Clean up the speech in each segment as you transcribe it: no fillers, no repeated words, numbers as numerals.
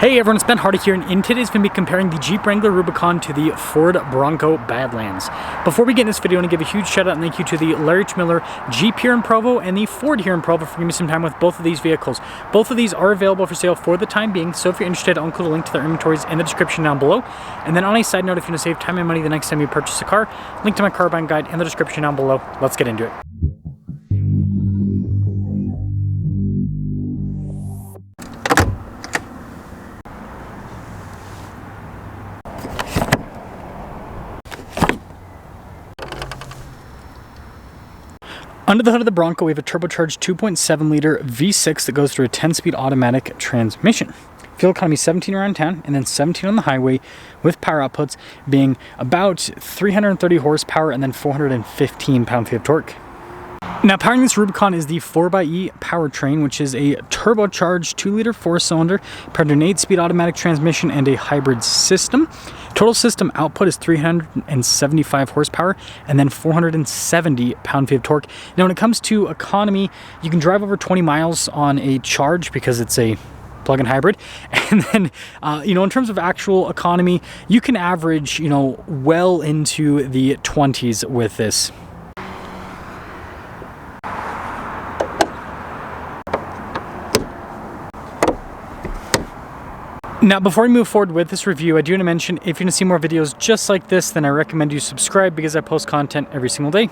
Hey everyone, it's Ben Hardy here, and in today's video, we'll be comparing the Jeep Wrangler Rubicon to the Ford Bronco Badlands. Before we get in this video, I want to give a huge shout out and thank you to the Larry H. Miller Jeep here in Provo and the Ford here in Provo for giving me some time with both of these vehicles. Both of these are available for sale for the time being, so if you're interested, I'll include a link to their inventories in the description down below. And then on a side note, if you want to save time and money the next time you purchase a car, link to my car buying guide in the description down below. Let's get into it. Under the hood of the Bronco, we have a turbocharged 2.7 liter V6 that goes through a 10-speed automatic transmission. Fuel economy 17 around town and then 17 on the highway, with power outputs being about 330 horsepower and then 415 pound-feet of torque. Now, powering this Rubicon is the 4xe powertrain, which is a turbocharged 2-liter 4-cylinder paired to an 8-speed automatic transmission and a hybrid system. Total system output is 375 horsepower and then 470 pound-feet of torque. Now, when it comes to economy, you can drive over 20 miles on a charge because it's a plug-in hybrid. And then, in terms of actual economy, you can average, well into the 20s with this. Now, before we move forward with this review, I do want to mention, if you want to see more videos just like this, then I recommend you subscribe because I post content every single day.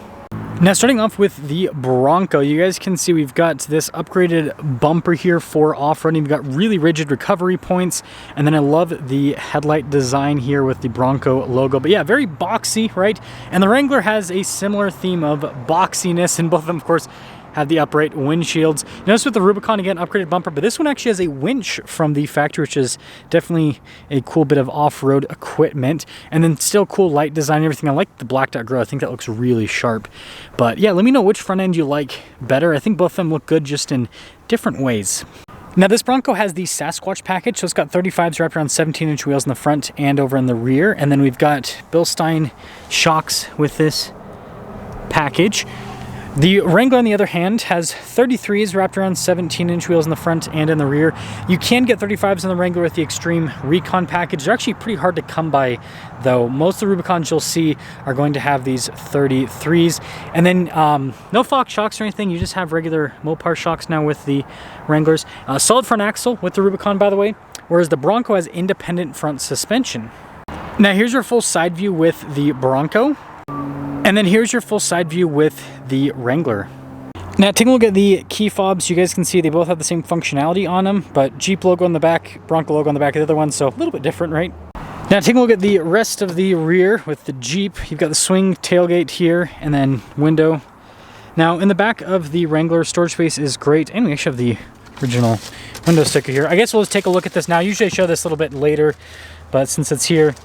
Now, starting off with the Bronco, you guys can see we've got this upgraded bumper here for off-roading. We've got really rigid recovery points, and then I love the headlight design here with the Bronco logo. But yeah, very boxy, right? And the Wrangler has a similar theme of boxiness, and both of them, of course, have the upright windshields. Notice with the Rubicon, again, upgraded bumper, but this one actually has a winch from the factory, which is definitely a cool bit of off-road equipment. And then still cool light design and everything. I like the blacked out grille. I think that looks really sharp. But yeah, let me know which front end you like better. I think both of them look good, just in different ways. Now, this Bronco has the Sasquatch package, so it's got 35s wrapped around 17-inch wheels in the front and over in the rear. And then we've got Bilstein shocks with this package. The Wrangler, on the other hand, has 33s wrapped around 17-inch wheels in the front and in the rear. You can get 35s on the Wrangler with the Extreme Recon package. They're actually pretty hard to come by, though. Most of the Rubicons you'll see are going to have these 33s. And then no Fox shocks or anything. You just have regular Mopar shocks now with the Wranglers. Solid front axle with the Rubicon, by the way, whereas the Bronco has independent front suspension. Now, here's your full side view with the Bronco. And then here's your full side view with the Wrangler. Now, taking a look at the key fobs, you guys can see they both have the same functionality on them, but Jeep logo on the back, Bronco logo on the back of the other one, so a little bit different, right? Now, taking a look at the rest of the rear with the Jeep, you've got the swing tailgate here and then window. Now, in the back of the Wrangler, storage space is great, and we actually have the original window sticker here. I guess we'll just take a look at this now. Usually I show this a little bit later, but since it's here,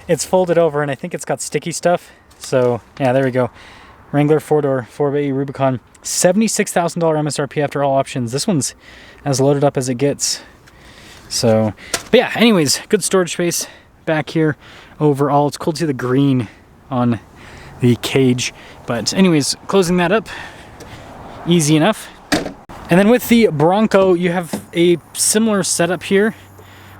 it's folded over, and I think it's got sticky stuff. So yeah, there we go. Wrangler 4-door 4xe Rubicon, $76,000 MSRP after all options. This one's as loaded up as it gets. So, but yeah, anyways, good storage space back here overall. It's cool to see the green on the cage. But anyways, closing that up, easy enough. And then with the Bronco, you have a similar setup here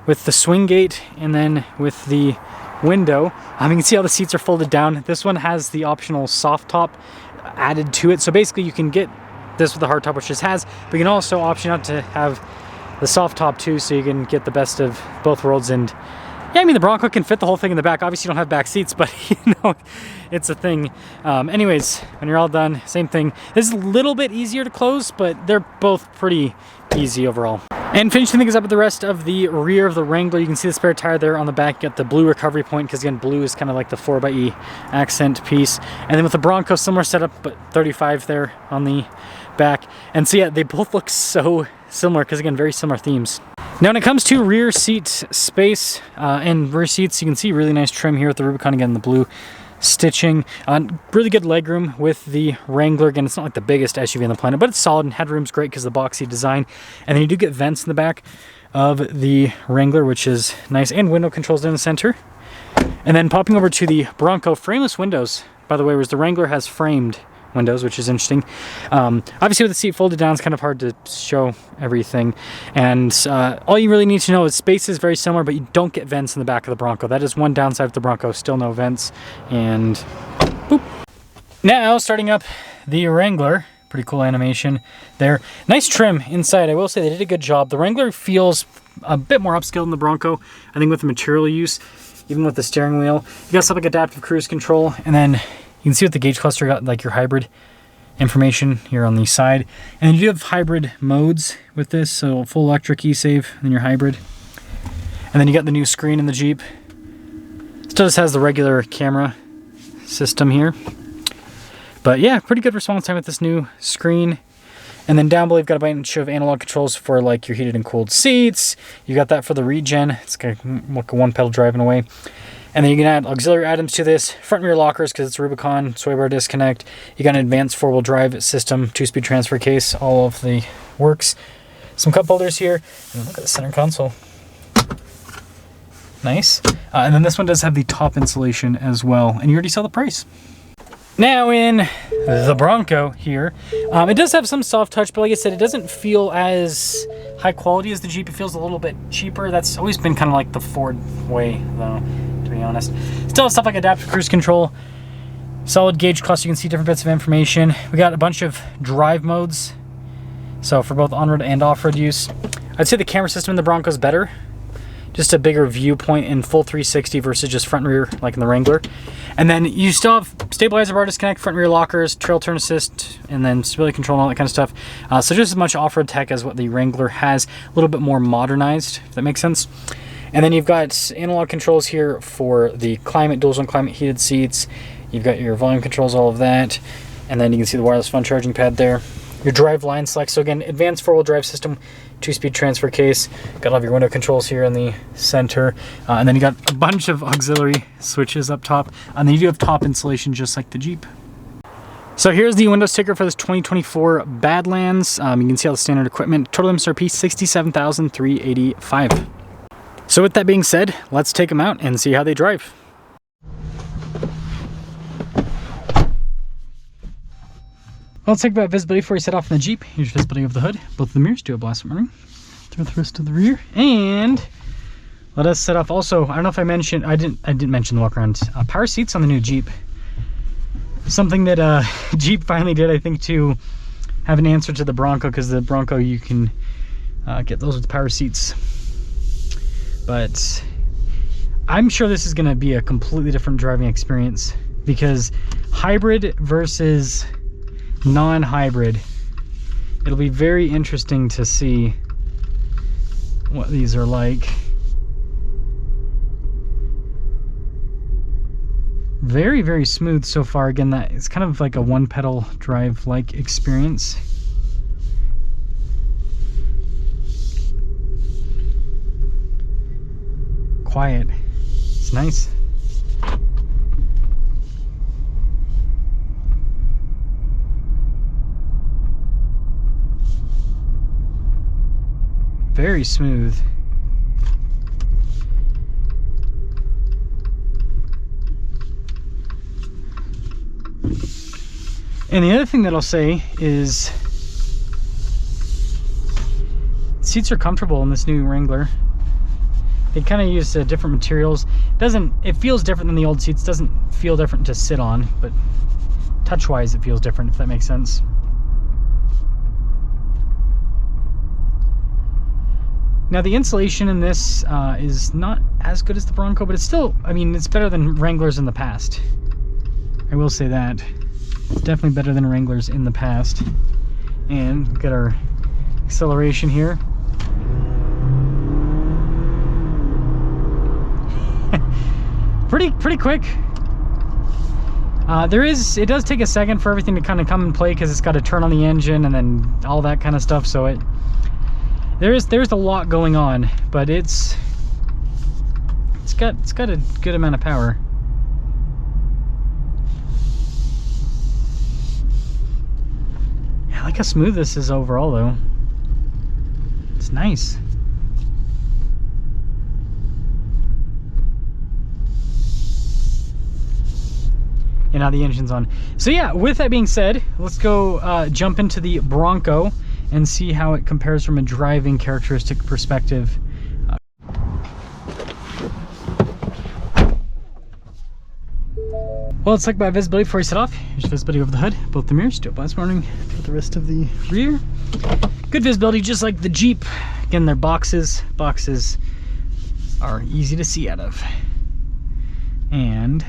with the swing gate and then with the window. You can see how the seats are folded down. This one has the optional soft top added to it. So basically you can get this with the hard top, which this has, but you can also option out to have the soft top too, so you can get the best of both worlds. And yeah, the Bronco can fit the whole thing in the back. Obviously you don't have back seats, but it's a thing. Anyways, when you're all done, same thing. This is a little bit easier to close, but they're both pretty easy overall. And finishing things up with the rest of the rear of the Wrangler, you can see the spare tire there on the back. You got the blue recovery point, because again, blue is kind of like the 4xe accent piece. And then with the Bronco, similar setup, but 35 there on the back. And so yeah, they both look so similar, because again, very similar themes. Now, when it comes to rear seat space and rear seats, you can see really nice trim here with the Rubicon, again, the blue stitching. Really good legroom with the Wrangler. Again, it's not like the biggest SUV on the planet, but it's solid, and headroom's great because of the boxy design. And then you do get vents in the back of the Wrangler, which is nice, and window controls in the center. And then popping over to the Bronco, frameless windows, by the way, whereas the Wrangler has framed windows, which is interesting. Obviously with the seat folded down, it's kind of hard to show everything. And all you really need to know is space is very similar, but you don't get vents in the back of the Bronco. That is one downside of the Bronco, still no vents. And boop. Now starting up the Wrangler. Pretty cool animation there. Nice trim inside. I will say they did a good job. The Wrangler feels a bit more upscale than the Bronco, I think, with the material use, even with the steering wheel. You got stuff like adaptive cruise control, and then you can see with the gauge cluster, got like your hybrid information here on the side. And you do have hybrid modes with this, so full electric, e-save, and then your hybrid. And then you got the new screen in the Jeep. Still just has the regular camera system here. But yeah, pretty good response time with this new screen. And then down below, you've got a bunch of analog controls for like your heated and cooled seats. You got that for the regen. It's kind of like a one pedal drive in a way. And then you can add auxiliary items to this. Front and rear lockers, because it's Rubicon, sway bar disconnect. You got an advanced four-wheel drive system, 2-speed transfer case, all of the works. Some cup holders here. And look at the center console. Nice. And then this one does have the top insulation as well. And you already saw the price. Now in the Bronco here, it does have some soft touch, but like I said, it doesn't feel as high quality as the Jeep. It feels a little bit cheaper. That's always been kind of like the Ford way, though, to be honest. Still have stuff like adaptive cruise control, solid gauge cluster. You can see different bits of information. We got a bunch of drive modes, so for both on-road and off-road use. I'd say the camera system in the Bronco is better. Just a bigger viewpoint in full 360 versus just front and rear like in the Wrangler. And then you still have stabilizer bar disconnect, front and rear lockers, trail turn assist, and then stability control and all that kind of stuff. So just as much off-road tech as what the Wrangler has, a little bit more modernized, if that makes sense. And then you've got analog controls here for the climate, dual zone climate heated seats. You've got your volume controls, all of that. And then you can see the wireless phone charging pad there. Your drive line select. So again, advanced four-wheel drive system, 2-speed transfer case. Got all of your window controls here in the center. And then you got a bunch of auxiliary switches up top. And then you do have top insulation just like the Jeep. So here's the window sticker for this 2024 Badlands. You can see all the standard equipment. Total MSRP $67,385. So with that being said, let's take them out and see how they drive. Well, let's talk about visibility before you set off in the Jeep. Here's visibility of the hood. Both of the mirrors do a blast running. Throw the rest to the rear. And let us set off also, I don't know if I mentioned, I didn't mention the walk around. Power seats on the new Jeep. Something that Jeep finally did, I think, to have an answer to the Bronco, because the Bronco, you can get those with power seats. But I'm sure this is going to be a completely different driving experience, because hybrid versus non-hybrid, it'll be very interesting to see what these are like. Very, very smooth so far. Again, that it's kind of like a one pedal drive like experience. Quiet. It's nice. Very smooth. And the other thing that I'll say is seats are comfortable in this new Wrangler. They kind of use different materials. It feels different than the old seats. Doesn't feel different to sit on, but touch-wise it feels different, if that makes sense. Now the insulation in this is not as good as the Bronco, but it's still, I mean, it's better than Wranglers in the past. I will say that. It's definitely better than Wranglers in the past. And we've got our acceleration here. pretty quick. It does take a second for everything to kind of come in play, because it's got to turn on the engine and then all that kind of stuff. So there's a lot going on, but it's got a good amount of power. I like how smooth this is overall, though. It's nice. and now the engine's on. So yeah, with that being said, let's go jump into the Bronco and see how it compares from a driving characteristic perspective. Well, let's talk about visibility before we set off. Here's visibility over the hood, both the mirrors, do a blind warning for the rest of the rear. Good visibility, just like the Jeep. Again, they're boxes. Boxes are easy to see out of. And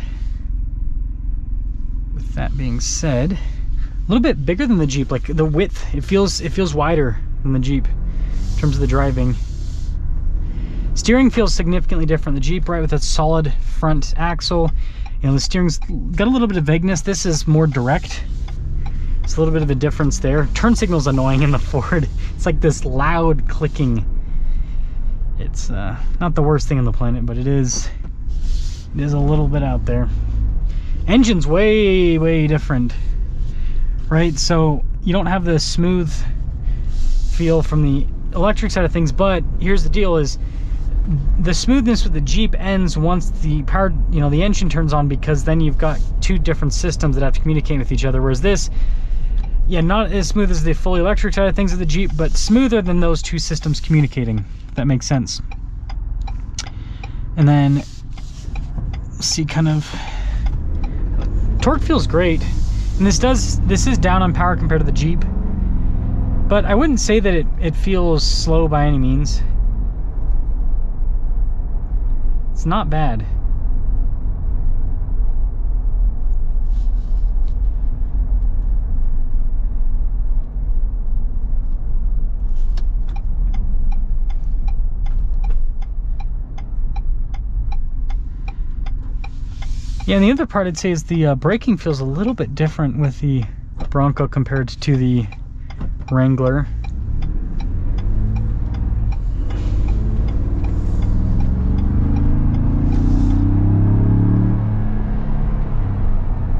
with that being said, a little bit bigger than the Jeep. Like the width, it feels wider than the Jeep in terms of the driving. Steering feels significantly different. The Jeep, right, with a solid front axle. You know, the steering's got a little bit of vagueness. This is more direct. It's a little bit of a difference there. Turn signal's annoying in the Ford. It's like this loud clicking. It's not the worst thing on the planet, but it is a little bit out there. Engine's way different, right? So you don't have the smooth feel from the electric side of things, but here's the deal is the smoothness with the Jeep ends once the power, you know, the engine turns on, because then you've got two different systems that have to communicate with each other. Whereas this, yeah, not as smooth as the fully electric side of things of the Jeep, but smoother than those two systems communicating, if that makes sense. And then see, kind of torque feels great, and this is down on power compared to the Jeep, but I wouldn't say that it feels slow by any means. It's not bad. Yeah, and the other part I'd say is the braking feels a little bit different with the Bronco compared to the Wrangler.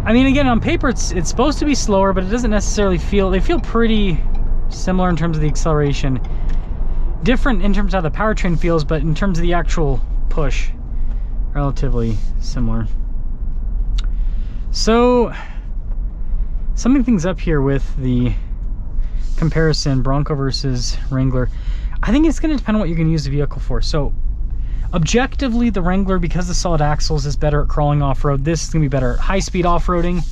I mean, again, on paper it's supposed to be slower, but it doesn't necessarily feel, they feel pretty similar in terms of the acceleration. Different in terms of how the powertrain feels, but in terms of the actual push, relatively similar. So, summing things up here with the comparison, Bronco versus Wrangler, I think it's going to depend on what you're going to use the vehicle for. So, objectively, the Wrangler, because the solid axles, is better at crawling off-road. This is going to be better at high-speed off-roading,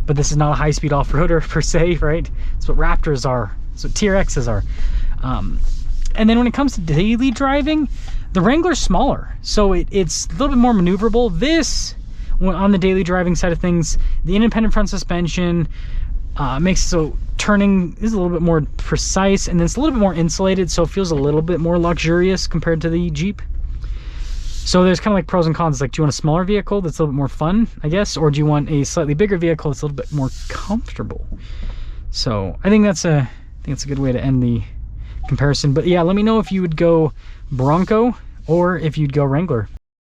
but this is not a high-speed off-roader per se, right? It's what Raptors are. It's what TRXs are. And then when it comes to daily driving, the Wrangler's smaller, so it's a little bit more maneuverable. This, on the daily driving side of things, the independent front suspension makes it so turning is a little bit more precise, and then it's a little bit more insulated, so it feels a little bit more luxurious compared to the Jeep. So there's kind of like pros and cons. Like, do you want a smaller vehicle that's a little bit more fun, I guess, or do you want a slightly bigger vehicle that's a little bit more comfortable? So I think that's a good way to end the comparison. But yeah, let me know if you would go Bronco or if you'd go Wrangler.